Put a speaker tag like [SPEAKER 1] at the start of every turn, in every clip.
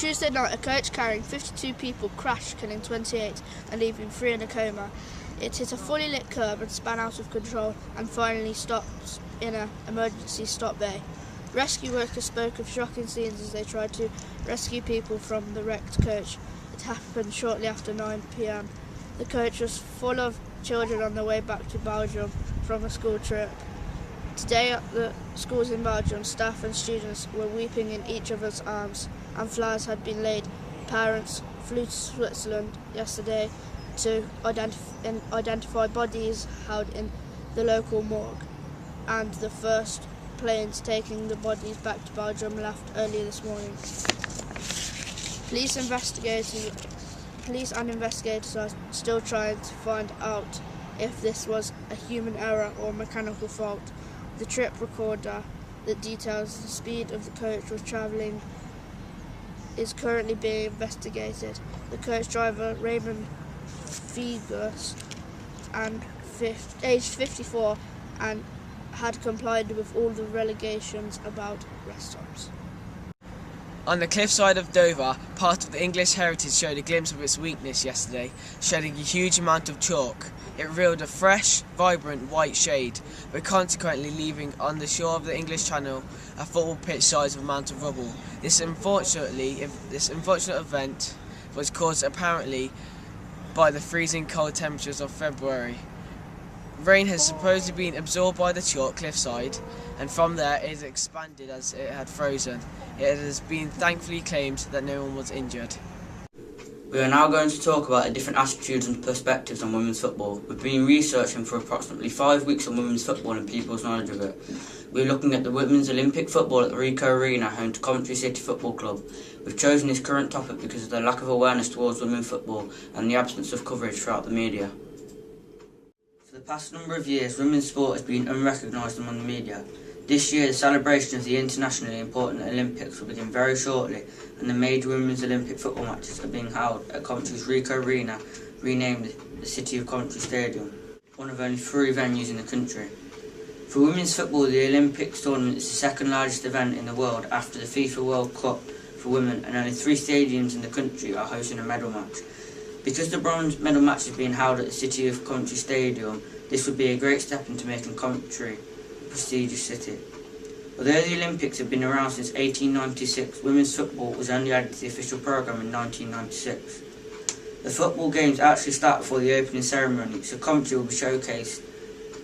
[SPEAKER 1] Tuesday night, a coach carrying 52 people crashed, killing 28 and leaving 3 in a coma. It hit a fully lit curb and span out of control and finally stopped in an emergency stop bay. Rescue workers spoke of shocking scenes as they tried to rescue people from the wrecked coach. It happened shortly after 9 p.m. The coach was full of children on their way back to Belgium from a school trip. Today at the schools in Belgium, staff and students were weeping in each other's arms, and flowers had been laid. Parents flew to Switzerland yesterday to identify bodies held in the local morgue, and the first planes taking the bodies back to Belgium left early this morning. Police and investigators are still trying to find out if this was a human error or mechanical fault. The trip recorder that details the speed of the coach was travelling is currently being investigated. The coach driver, Raymond Figus, aged 54, and had complied with all the regulations about rest stops.
[SPEAKER 2] On the cliffside of Dover, part of the English heritage showed a glimpse of its weakness yesterday, shedding a huge amount of chalk. It revealed a fresh, vibrant white shade, but consequently leaving on the shore of the English Channel a football pitch size of amount of rubble. This unfortunate event was caused apparently by the freezing cold temperatures of February. Rain has supposedly been absorbed by the chalk cliffside, and from there it has expanded as it had frozen. It has been thankfully claimed that no one was injured.
[SPEAKER 3] We are now going to talk about the different attitudes and perspectives on women's football. We've been researching for approximately 5 weeks on women's football and people's knowledge of it. We're looking at the Women's Olympic football at the Ricoh Arena, home to Coventry City Football Club. We've chosen this current topic because of the lack of awareness towards women's football and the absence of coverage throughout the media. For the past number of years, women's sport has been unrecognised among the media. This year, the celebration of the internationally important Olympics will begin very shortly, and the major women's Olympic football matches are being held at Coventry's Ricoh Arena, renamed the City of Coventry Stadium, one of only 3 venues in the country. For women's football, the Olympics tournament is the second largest event in the world after the FIFA World Cup for women, and only 3 stadiums in the country are hosting a medal match. Because the bronze medal match is being held at the City of Coventry Stadium, this would be a great step into making Coventry a prestigious city. Although the Olympics have been around since 1896, women's football was only added to the official programme in 1996. The football games actually start before the opening ceremony, so Coventry will be showcased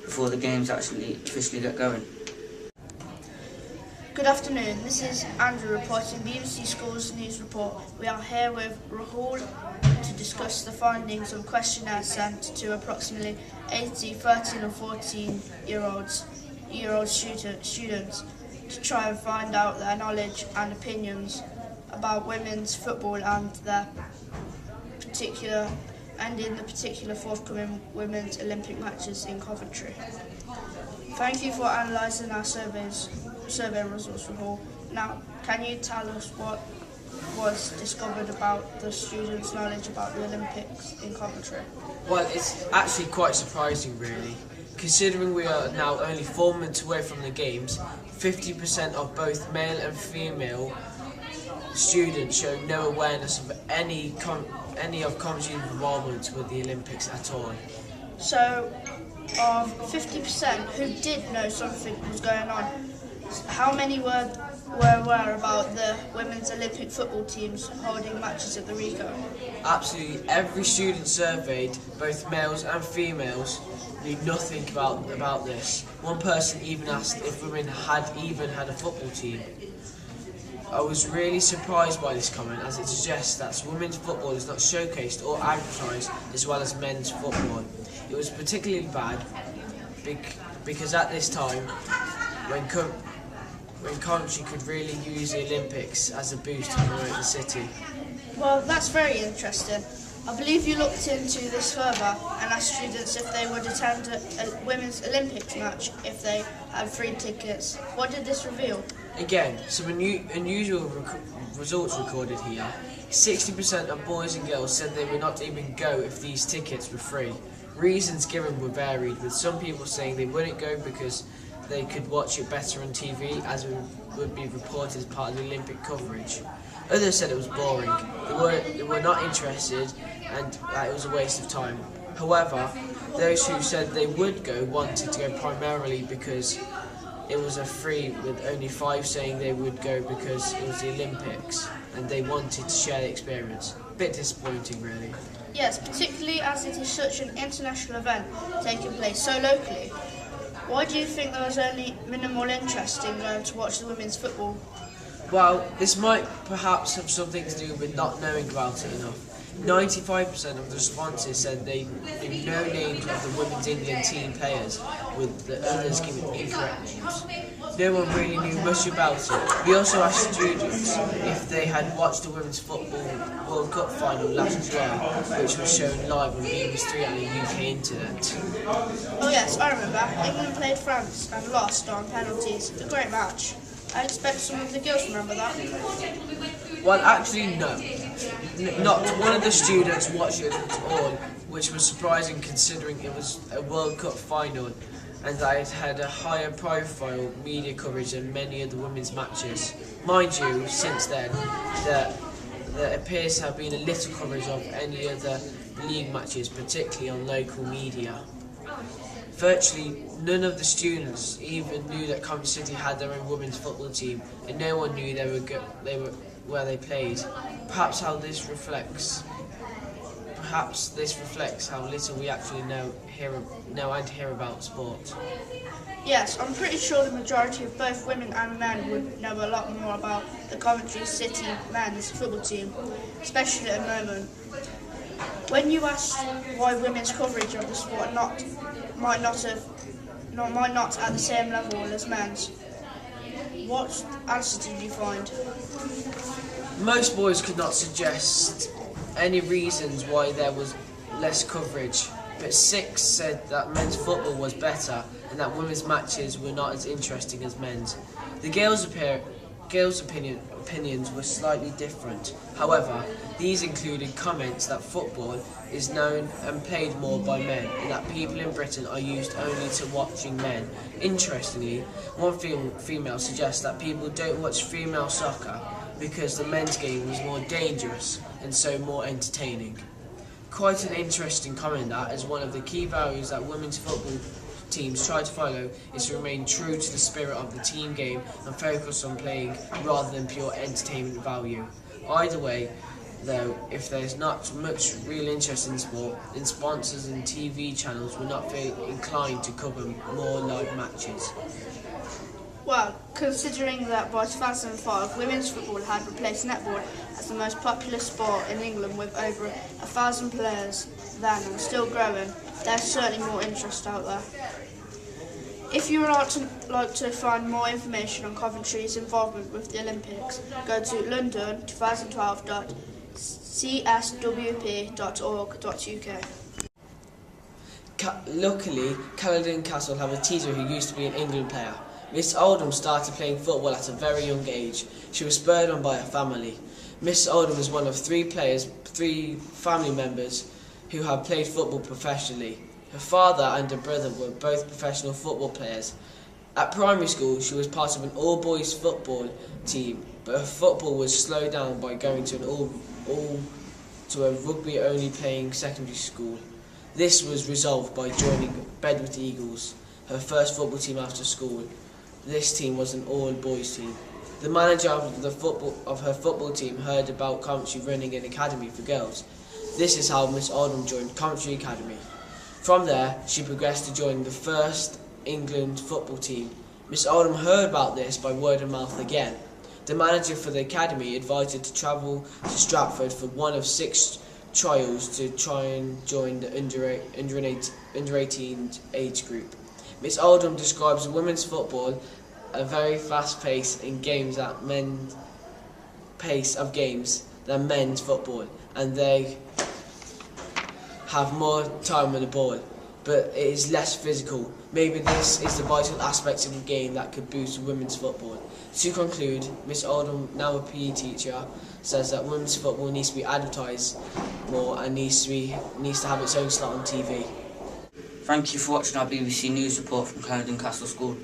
[SPEAKER 3] before the games actually officially get going.
[SPEAKER 1] Good afternoon, this is Andrew reporting BBC Schools News Report. We are here with Rahul to discuss the findings of a questionnaire sent to approximately 80 13 and 14-year-old students to try and find out their knowledge and opinions about women's football and in the particular forthcoming women's Olympic matches in Coventry. Thank you for analysing our survey results, Rahul. Now, can you tell us what was discovered about the students' knowledge about the Olympics in Coventry?
[SPEAKER 2] Well, it's actually quite surprising, really. Considering we are now only 4 months away from the Games, 50% of both male and female students show no awareness of any of Coventry's involvement with the Olympics at all.
[SPEAKER 1] So, of 50% who did know something was going on, how many were aware about the women's Olympic football teams holding matches at the Ricoh?
[SPEAKER 2] Absolutely every student surveyed, both males and females, knew nothing about this. One person even asked if women had even had a football team. I was really surprised by this comment, as it suggests that women's football is not showcased or advertised as well as men's football. It was particularly bad because at this time, when Coventry could really use the Olympics as a boost to promote the city.
[SPEAKER 1] Well, that's very interesting. I believe you looked into this further and asked students if they would attend a women's Olympics match if they had free tickets. What did this reveal?
[SPEAKER 2] Again, some unusual results recorded here. 60% of boys and girls said they would not even go if these tickets were free. Reasons given were varied, with some people saying they wouldn't go because they could watch it better on TV as it would be reported as part of the Olympic coverage. Others said it was boring. They were not interested and that it was a waste of time. However, those who said they would go wanted to go primarily because it was a free, with only 5 saying they would go because it was the Olympics and they wanted to share the experience. A bit disappointing, really.
[SPEAKER 1] Yes, particularly as it is such an international event taking place so locally. Why do you think there was only minimal interest in going to watch the women's football?
[SPEAKER 2] Well, this might perhaps have something to do with not knowing about it enough. 95% of the responses said they knew no names of the Women's England team players, with the others giving incorrect names. No one really knew much about it. We also asked students if they had watched the Women's Football World Cup final last July, which was shown live on BBC3 and the UK internet.
[SPEAKER 1] Oh yes, I remember. England played France and lost on penalties. A great match. I expect some of the girls remember that.
[SPEAKER 2] Well, actually, no. Not one of the students watched it at all, which was surprising considering it was a World Cup final and that it had a higher profile media coverage than many of the women's matches. Mind you, since then, there appears to have been a little coverage of any other league matches, particularly on local media. Virtually none of the students even knew that Coventry City had their own women's football team, and no one knew where they played. Perhaps this reflects how little we actually know and hear about sport.
[SPEAKER 1] Yes, I'm pretty sure the majority of both women and men would know a lot more about the Coventry City men's football team, especially at the moment. When you asked why women's coverage of the sport might not at the same level as men's, what answer did you find?
[SPEAKER 2] Most boys could not suggest any reasons why there was less coverage, but 6 said that men's football was better and that women's matches were not as interesting as men's. The girls' opinions were slightly different. However, these included comments that football is known and played more by men and that people in Britain are used only to watching men. Interestingly, one female suggests that people don't watch female soccer because the men's game was more dangerous and so more entertaining. Quite an interesting comment that, as one of the key values that women's football teams try to follow is to remain true to the spirit of the team game and focus on playing rather than pure entertainment value. Either way, though, if there's not much real interest in sport, then sponsors and TV channels will not feel inclined to cover more live matches.
[SPEAKER 1] Well, considering that by 2005 women's football had replaced netball as the most popular sport in England with over 1,000 players then and still growing, there's certainly more interest out there. If you would like to find more information on Coventry's involvement with the Olympics, go to london2012.cswp.org.uk.
[SPEAKER 2] Luckily, Caludon Castle have a teacher who used to be an England player. Miss Oldham started playing football at a very young age. She was spurred on by her family. Miss Oldham is one of 3 family members who have played football professionally. Her father and her brother were both professional football players. At primary school, she was part of an all-boys football team, but her football was slowed down by going to a rugby-only playing secondary school. This was resolved by joining Bedworth Eagles, her first football team after school. This team was an all-boys team. The manager of her football team heard about Coventry running an academy for girls. This is how Miss Oldham joined Coventry Academy. From there, she progressed to join the first England football team. Miss Oldham heard about this by word of mouth again. The manager for the academy advised her to travel to Stratford for one of 6 trials to try and join the under 18 age group. Miss Oldham describes women's football a very fast pace in games than men's football, and they have more time on the ball, but it is less physical. Maybe this is the vital aspect of the game that could boost women's football. To conclude, Miss Oldham, now a PE teacher, says that women's football needs to be advertised more and needs to have its own slot on TV.
[SPEAKER 3] Thank you for watching our BBC News report from Caludon Castle School.